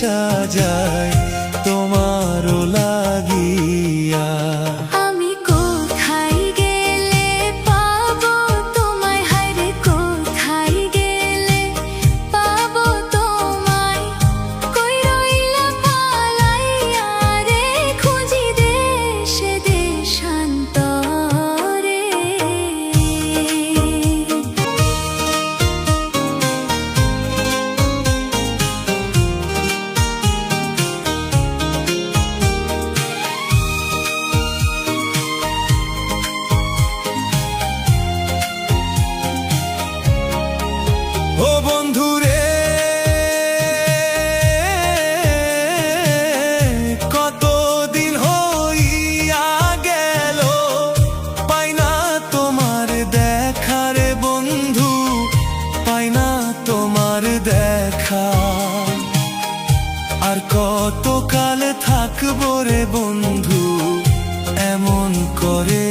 আসা যায় তোমারও লাগিয়া। আমি কোথায় গেলে পাবো তোমায়, হায়রে কোথায় গেলে পাবো তোমায়, কই রইলা পালাইয়া রে খুঁজি দেশে দেশান্তরে। ও বন্ধুরে, কতদিন হইয়া গেল পাই না তোমার দেখা রে বন্ধু, পাই না তোমার দেখা। আর কতকাল থাকবো রে বন্ধু এমন করে